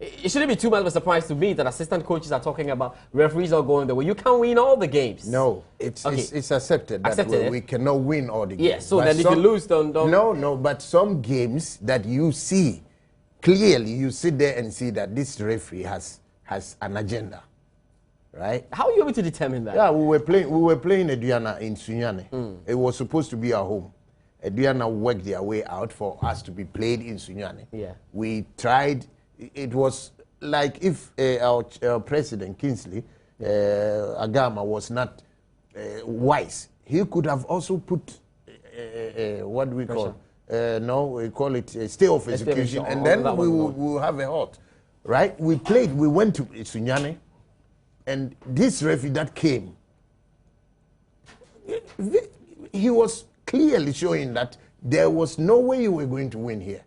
it shouldn't be too much of a surprise to me that assistant coaches are talking about referees are going the way. You can't win all the games. No, it's accepted that we cannot win all the games. Yes, so then if you lose, don't. No, but some games that you see clearly, you sit there and see that this referee has an agenda, right? How are you able to determine that? Yeah, we were playing Aduana in Sunyani. It was supposed to be our home. Aduana worked their way out for us to be played in Sunyani. Yeah. We tried. It was like if our president Kingsley Agama was not wise, he could have also put what do we call? No, we call it a stay of execution, and then we will have a halt. Right? We went to Sunyani, and this referee that came, he was clearly showing that there was no way you were going to win here.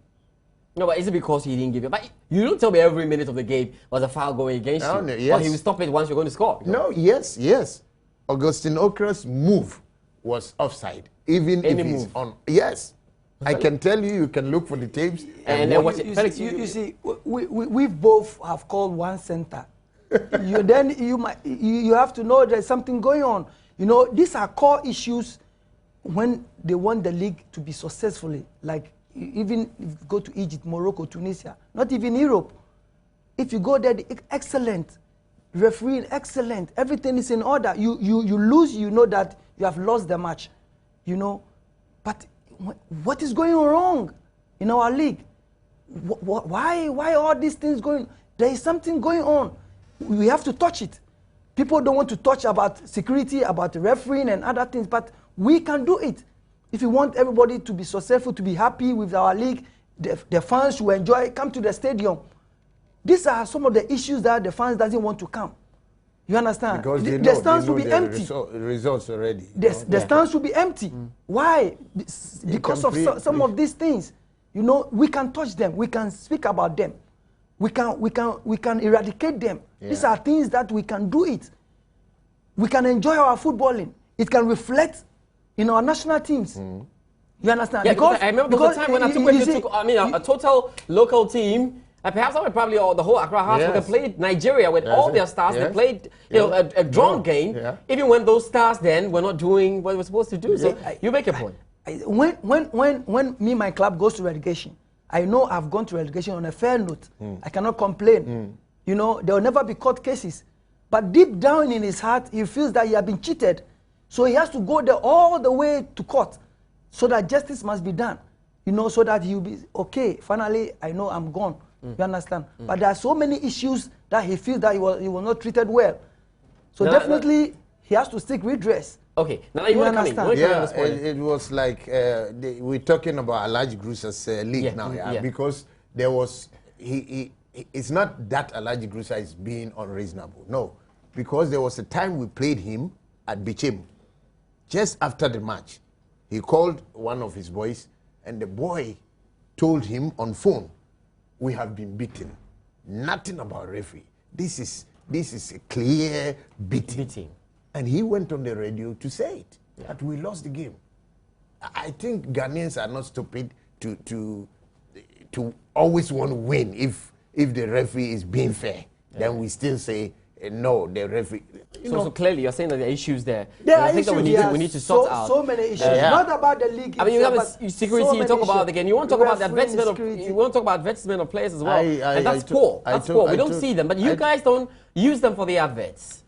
No, but is it because he didn't give you? But you don't tell me every minute of the game was a foul going against you. No, yes. Or he will stop it once you're going to score. No, yes. Augustine Okra's move was offside, even if it's on. Yes. I can tell you, you can look for the tapes. And then watch it. Felix, you see, we both have called one center. you have to know there's something going on. You know, these are core issues when they want the league to be successfully. Like even if you go to Egypt, Morocco, Tunisia, not even Europe. If you go there, excellent refereeing, excellent. Everything is in order. You lose, you know that you have lost the match. You know, but what is going wrong in our league? Why all these things going? There is something going on. We have to touch it. People don't want to touch about security, about refereeing and other things, but we can do it. If you want everybody to be successful, to be happy with our league, the fans who enjoy, come to the stadium. These are some of the issues that the fans doesn't want to come. You understand? Because the stands will be empty. Results already. The stands will be empty. Why? Because of some of these things. You know, we can touch them. We can speak about them. We can eradicate them. Yeah. These are things that we can do it. We can enjoy our footballing. It can reflect in our national teams. You understand? Yeah, because I remember the time when a total local team. Perhaps I would probably the whole Accra Hearts played Nigeria with all their stars. They played a drawn game, even when those stars then were not doing what they were supposed to do. So you make a point. When me my club goes to relegation, I know I've gone to relegation on a fair note. I cannot complain. You know, there will never be court cases. But deep down in his heart, he feels that he has been cheated. So he has to go there all the way to court so that justice must be done. You know, so that he'll be okay. Finally, I know I'm gone. You understand? But there are so many issues that he feels that he was not treated well. So definitely, he has to seek redress. Okay, now you want to come in. Yeah, it was like we're talking about Alhaji Grusa's league now, because there was it's not that Alhaji Grusa is being unreasonable, no, because there was a time we played him at Bichim. Just after the match, he called one of his boys, and the boy told him on phone, "We have been beaten. Nothing about referee. This is a clear beating." And he went on the radio to say it, that we lost the game. I think Ghanaians are not stupid to always want to win. If the referee is being fair, then we still say, no, the referee. So clearly you're saying that there are issues there. There are I think issues, that we need to sort out. So many issues. Not about the league. I mean, you have security, you talk about again. You want to talk about the advertisement of players as well. And that's poor. That's poor. We don't see them. But you guys don't use them for the adverts.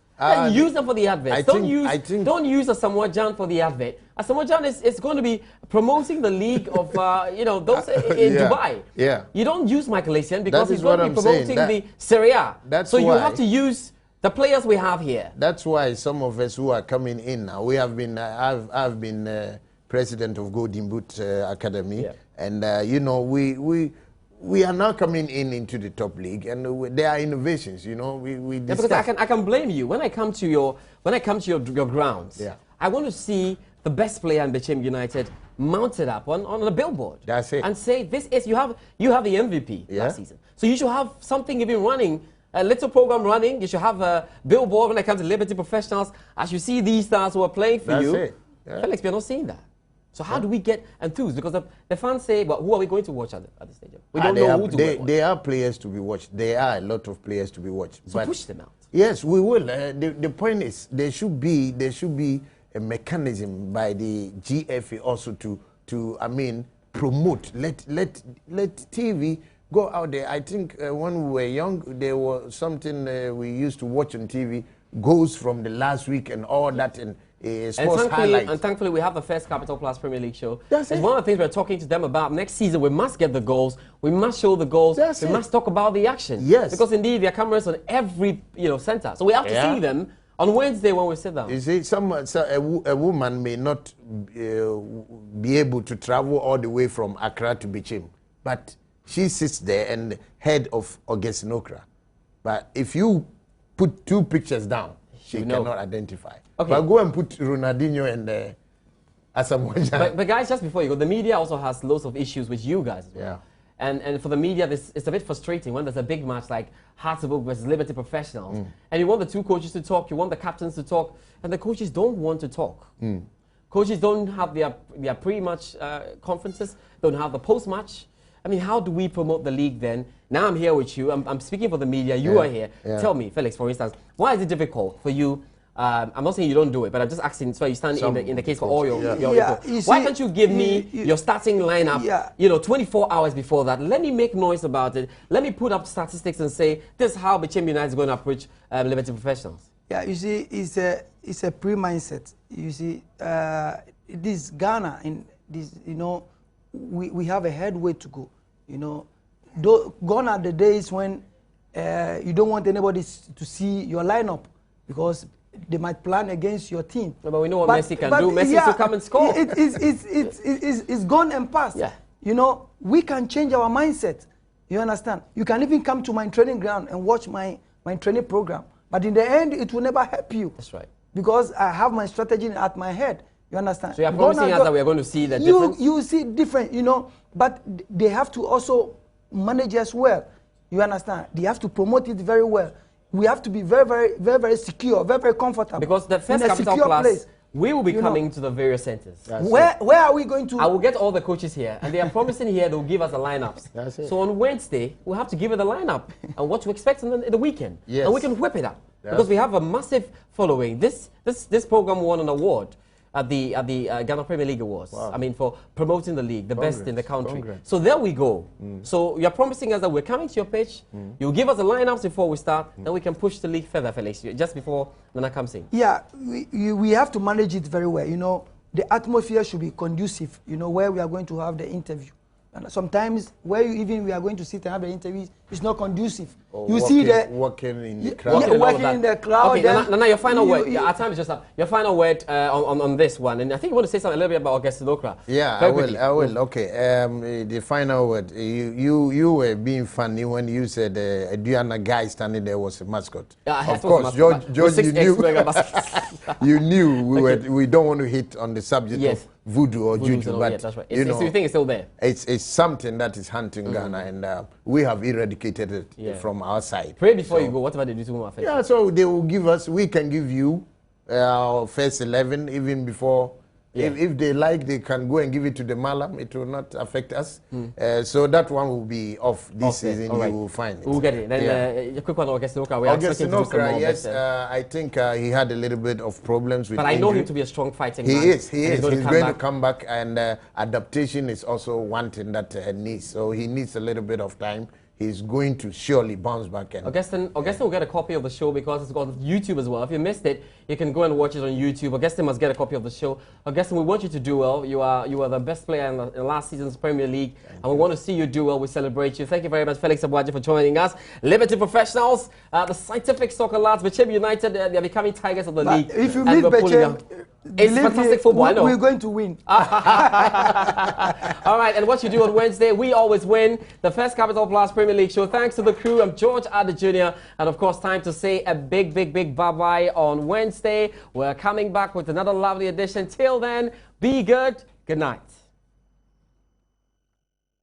Use them for the adverts. Don't use Asamoah Gyan for the advert. Asamoah Gyan is going to be promoting the league of those in Dubai. Yeah. You don't use Michael Essien because he's going to be promoting the Serie A. So you have to use the players we have here. That's why some of us who are coming in now, we have been. I've been president of Golden Boot Academy, and we are now coming into the top league, and there are innovations. Because I can blame you when I come to your grounds. Yeah. I want to see the best player in Bichim United mounted up on a billboard. That's it. And say this is you have the MVP last season, so you should have something even running. A little program running. You should have a billboard when it comes to Liberty Professionals. As you see these stars who are playing for you. It. Yeah. Felix, we are not seeing that. So how do we get enthused? Because the fans say, well, who are we going to watch at the stadium? We don't know who to watch. There are players to be watched. There are a lot of players to be watched. So push them out. Yes, we will. The point is there should be a mechanism by the GFA also to promote. Let TV go out there. I think when we were young, there was something we used to watch on TV, goes from the last week and all that, and sports highlights. And thankfully, we have the first Capital Plus Premier League show. That's it's one of the things we're talking to them about. Next season, we must get the goals. We must show the goals. We must talk about the action. Yes. Because indeed, there are cameras on every center. So we have to see them on Wednesday when we sit down. You see, a woman may not be able to travel all the way from Accra to Bichim, but she sits there and head of August Nokra. But if you put two pictures down, she cannot identify. Okay. But go and put Ronaldinho and Asamoah Gyan. But guys, just before you go, the media also has lots of issues with you guys as well. Yeah. And for the media, it's a bit frustrating when there's a big match like Hartlepool versus Liberty Professionals. And you want the two coaches to talk, you want the captains to talk, and the coaches don't want to talk. Coaches don't have their pre-match conferences, don't have the post-match. I mean, how do we promote the league then? Now I'm here with you. I'm speaking for the media. You are here. Tell me, Felix, for instance, why is it difficult for you? I'm not saying you don't do it, but I'm just asking, so you stand in the case for all your why can't you give me your starting lineup, 24 hours before that? Let me make noise about it. Let me put up statistics and say, this is how Bichim United is going to approach Liberty Professionals. Yeah, you see, it's a pre-mindset. You see, this Ghana, in this, we have a headway to go. Gone are the days when you don't want anybody to see your lineup because they might plan against your team. No, but we know what Messi can do. Messi to come and score. It's gone and past. Yeah. We can change our mindset. You understand? You can even come to my training ground and watch my training program. But in the end, it will never help you. That's right. Because I have my strategy at my head. You understand? So you're promising us that we are going to see the difference? You see different, but they have to also manage as well. You understand? They have to promote it very well. We have to be very, very, very, very secure, very, very comfortable. Because the first Capital Plus, we will be coming to the various centers. Where are we going to? I will get all the coaches here, and they are promising here they'll give us the lineups. So on Wednesday, we'll have to give it the lineup and what to expect in the weekend. Yes. And we can whip it up. Because we have a massive following. This program won an award at the Ghana Premier League Awards. Wow. I mean, for promoting the league, the best in the country. So there we go. So you're promising us that we're coming to your pitch. You'll give us the lineups before we start, then we can push the league further, Felix, just before Nana comes in. Yeah, we have to manage it very well. The atmosphere should be conducive, where we are going to have the interview. And sometimes where we are going to sit and have the interviews, it's not conducive. Or You walking, see that walking in the crowd. yeah, working in the crowd. Okay, now your final word. Yeah, our time is just up. Your final word on this one, and I think you want to say something a little bit about Augustine Ocra. Yeah, I will. Okay. The final word. You were being funny when you said a Diana guy standing there was a mascot. Yeah, of course, George, you knew. You knew we don't want to hit on the subject of voodoo or juju, but that's right. you know, so you think it's still there? It's something that is hunting Ghana, and we have eradicated it from our side. Pray before you go. Whatever they do to Muma. Yeah, so they will give us. We can give you our first 11 even before. Yeah. If they like, they can go and give it to the Malam. It will not affect us. So that one will be off this season. Right. You will find it. We'll get it. Then a quick one, Augustine Ocra. Augustine Ocra, yes. I think he had a little bit of problems with But I know him to be a strong fighting man. He is. He's going to come back. And adaptation is also one thing that needs. So he needs a little bit of time. He's going to surely bounce back. And Augustine will get a copy of the show because it's on YouTube as well. If you missed it, you can go and watch it on YouTube. Augustine must get a copy of the show. Augustine, we want you to do well. You are the best player in last season's Premier League, and we want to see you do well. We celebrate you. Thank you very much, Felix Abuaji, for joining us. Liberty Professionals, the Scientific Soccer Lads, Bechem United, they're becoming Tigers of the league. If you meet Bechem, it's fantastic football, I know. We're going to win. All right, and what you do on Wednesday, we always win. The First Capital Plus Premier League show. Thanks to the crew. I'm George Addo Jr. And of course, time to say a big bye-bye on Wednesday. We're coming back with another lovely edition. Till then, be good. Good night.